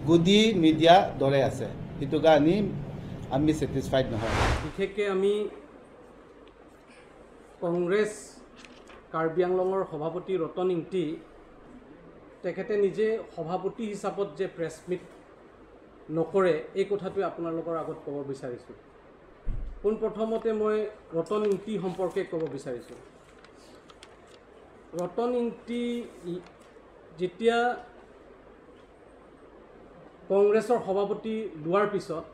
গুডি media দৰে আছে সেইটো কাৰণে আমি ছেটিছফাইড নহয় বিশেষকৈ আমি কংগ্ৰেছ কাৰ্বি আংলঙৰ সভাপতি ৰতন ইংতি তেখেতে নিজে সভাপতি হিচাপত যে প্ৰেছ মিট নকৰে এই কথাটোৱে আপোনালোকৰ আগত ক'ব বিচাৰিছোঁ পোনপ্ৰথমতে মই ৰতন ইংতি সম্পৰ্কে ক'ব বিচাৰিছোঁ ৰতন ইংতি যেতিয়া কংগ্ৰেছৰ সভাপতি লোৱাৰ পিছত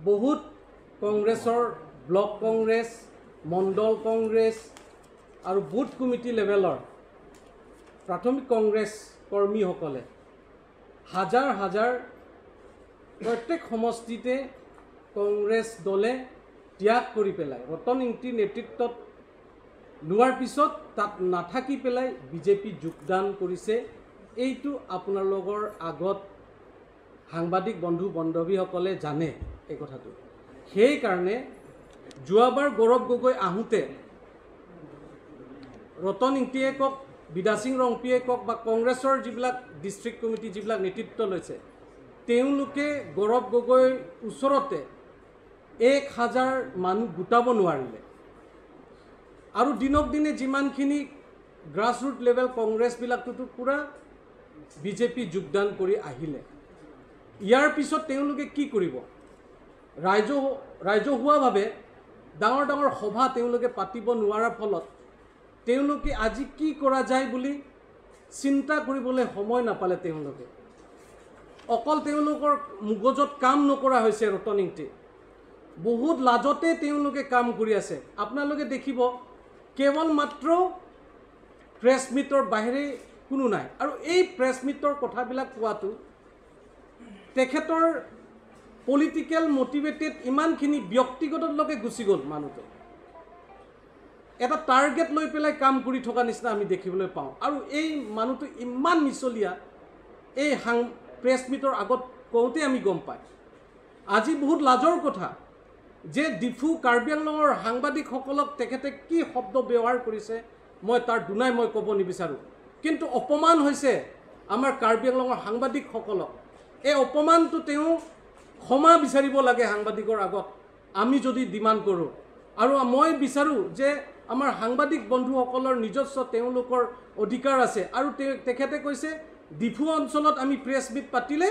বহুত কংগ্ৰেছৰ ব্লক কংগ্ৰেছ মণ্ডল কংগ্ৰেছ আৰু বুথ কমিটি লেভেলৰ প্ৰাথমিক কংগ্ৰেছ কৰ্মীসকলে হাজাৰ হাজাৰ প্ৰত্যেক সমষ্টিতে কংগ্ৰেছ দলে ত্যাগ কৰি পেলাই ৰতন ইংতিৰ নেতৃত্বত লোৱাৰ পিছত তাত নাথাকি পেলাই বিজেপি যোগদান কৰিছে এইটো আপোনালোকৰ আগত সাংবাদিক বন্ধু বান্ধৱীসকলে জানে এই কথাটো সেইকাৰণে যোৱাবাৰ গৌৰৱ গগৈ আহোঁতে ৰতন ইংতিয়ে কওক বিদা সিং ৰংপিয়ে কওক বা কংগ্ৰেছৰ যিবিলাক ডিষ্ট্ৰিক্ট কমিটি যিবিলাক নেতৃত্ব লৈছে তেওঁলোকে গৌৰৱ গগৈৰ ওচৰতে 1000 মানুহ গোটাব নোৱাৰিলে আৰু দিনক দিনে যিমানখিনি গ্ৰাছৰুট লেভেল কংগ্ৰেছবিলাকতো পুৰা বিজেপি যোগদান কৰি আহিলে ইয়াৰ পিছত তেওঁলোকে কি কৰিব ৰাজহুৱাভাৱে ডাঙৰ ডাঙৰ সভা তেওঁলোকে পাতিব নোৱাৰাৰ ফলত তেওঁলোকে আজি কি কৰা যায় বুলি চিন্তা কৰিবলৈ সময় নাপালে তেওঁলোকে অকল তেওঁলোকৰ মগজত কাম নকৰা হৈছে ৰতন ইংতি বহুত লাজতে তেওঁলোকে কাম কৰি আছে আপোনালোকে দেখিব কেৱল মাত্ৰ প্ৰেছ মিটৰ বাহিৰে কোনো নাই আৰু এই প্ৰেছ মিটৰ কথাবিলাক কোৱাটো তেখেতৰ পলিটিক্যাল মোটিভেটেড ইমানখিনি ব্যক্তিগতলৈকে গুচি গ'ল মানুহটো এটা টাৰ্গেট লৈ পেলাই কাম কৰি থকা নিচিনা আমি দেখিবলৈ পাওঁ আৰু এই মানুহটো ইমান মিছলীয়া এই প্ৰেছ মিটৰ আগত কওঁতে আমি গম পাই আজি বহুত লাজৰ কথা যে ডিফু কাৰ্বি আংলঙৰ সাংবাদিকসকলক তেখেতে কি শব্দ ব্যৱহাৰ কৰিছে মই তাৰ দুনাই মই ক'ব নিবিচাৰোঁ কিন্তু অপমান হৈছে আমাৰ কাৰ্বি আংলঙৰ সাংবাদিকসকলক এই অপমানটো তেওঁ ক্ষমা বিচাৰিব লাগে সাংবাদিকৰ আগত আমি যদি ডিমাণ্ড কৰোঁ আৰু মই বিচাৰোঁ যে আমাৰ সাংবাদিক বন্ধুসকলৰ নিজস্ব তেওঁলোকৰ অধিকাৰ আছে আৰু তেখেতে কৈছে ডিফু অঞ্চলত আমি প্ৰেছ মিট পাতিলে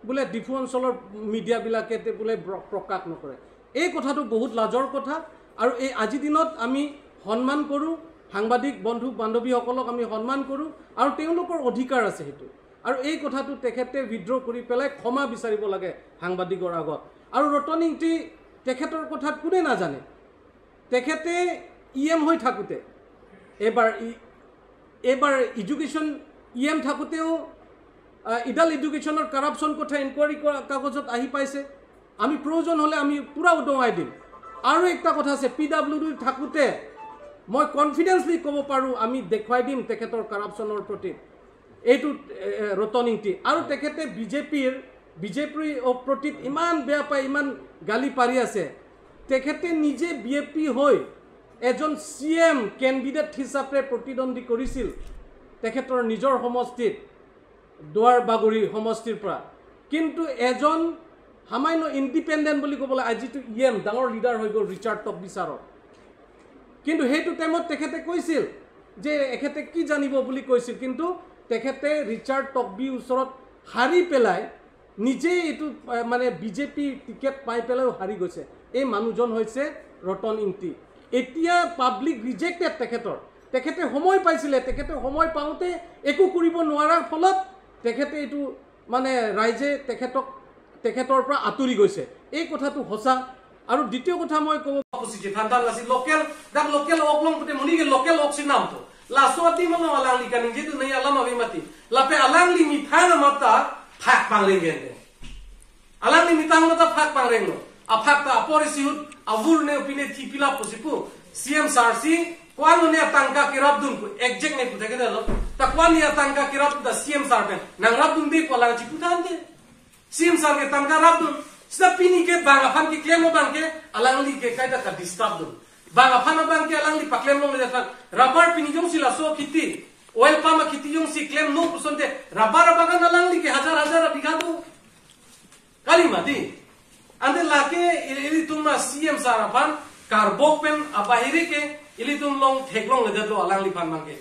বোলে ডিফু অঞ্চলৰ মিডিয়াবিলাকে বোলে প্ৰকাশ নকৰে এই কথাটো বহুত লাজৰ কথা আৰু এই আজি দিনত আমি সন্মান কৰোঁ সাংবাদিক বন্ধু বান্ধৱীসকলক আমি সন্মান কৰোঁ আৰু তেওঁলোকৰ অধিকাৰ আছে সেইটো আৰু এই কথাটো তেখেতে বিদ্ৰোহ কৰি পেলাই ক্ষমা বিচাৰিব লাগে সাংবাদিকৰ আগত আৰু ৰতন ইংতি তেখেতৰ কথা কোনে নাজানে তেখেতে ইএম হৈ থাকোঁতে এবাৰ এডুকেশ্যন ইএম থাকোঁতেও ইডাল এডুকেশ্যনৰ কাৰাপশ্যন কথা ইনকুৱাৰী কাগজত আহি পাইছে আমি প্ৰয়োজন হ'লে আমি পূৰা উদঙাই দিম আৰু একটা কথা আছে PWD থাকোঁতে মই কনফিডেন্সলি ক'ব পাৰোঁ আমি দেখুৱাই দিম তেখেতৰ কাৰাপশ্যনৰ প্ৰতি এইটো ৰতন ইংতি আৰু তেখেতে বিজেপিৰ প্ৰতি ইমান বেয়া পায় ইমান গালি পাৰি আছে তেখেতে নিজে বিএপি হৈ এজন CM কেণ্ডিডেট হিচাপে প্ৰতিদ্বন্দ্বী কৰিছিল তেখেতৰ নিজৰ সমষ্টিত দুৱাৰ বাগৰি সমষ্টিৰ পৰা কিন্তু এজন সামান্য ইণ্ডিপেণ্ডেণ্ট বুলি ক'বলৈ আজিতো EM ডাঙৰ লিডাৰ হৈ গ'ল ৰিচাৰ্ড টকবিচাৰৰ কিন্তু সেইটো টাইমত তেখেতে কৈছিল যে এখেতে কি জানিব বুলি কৈছিল কিন্তু তেখেতে ৰিচাৰ্ড টকবিৰ ওচৰত হাৰি পেলাই নিজে এইটো মানে বিজেপি টিকেট পাই পেলাইও হাৰি গৈছে এই মানুহজন হৈছে ৰতন ইংতি এতিয়া পাব্লিক ৰিজেক্টেড তেখেতে সময় পাইছিলে তেখেতে সময় পাওঁতে একো কৰিব নোৱাৰাৰ ফলত তেখেতে এইটো মানে ৰাইজে তেখেতৰ পৰা আঁতৰি গৈছে এই কথাটো সঁচা আৰু দ্বিতীয় কথা মই ক'ব খুজিছোঁ ঠাণ্ডা লাগি লোকেল অকলং পুতে মনিকে লোকেল অক্সিজেন নামটো লাসওয়াতি মনো আলাংলি কানি যেটো নাই আলাম আবি মাতি লাপে আলাংলি মিঠানা মাতা ফাক পাংরেঙ্গে alang ni mitang mata phak pangreng no aphak ta aporisiut avur ne opine thipila posipu CM sarsi kwan ne tangka kirab dun ku exact ne puthake dalo ta kwan ne tangka kirab da CM sarben nang rabdun di pola chi putan de CM sar ke tangka rabdun sta pini ke banga phan ki klemo bang ke alang li ke kaida ka disturb dun banga phan bang ke alang li paklem long le da rubber pini jong sila so kiti oil palm kiti yung si claim no pusonte raba kan nalang li ke hazar bigha tu kali mati ande lake ili tumma CM sarapan karbok pen abahiri ke ili tum long theklong le do alang li pan mangke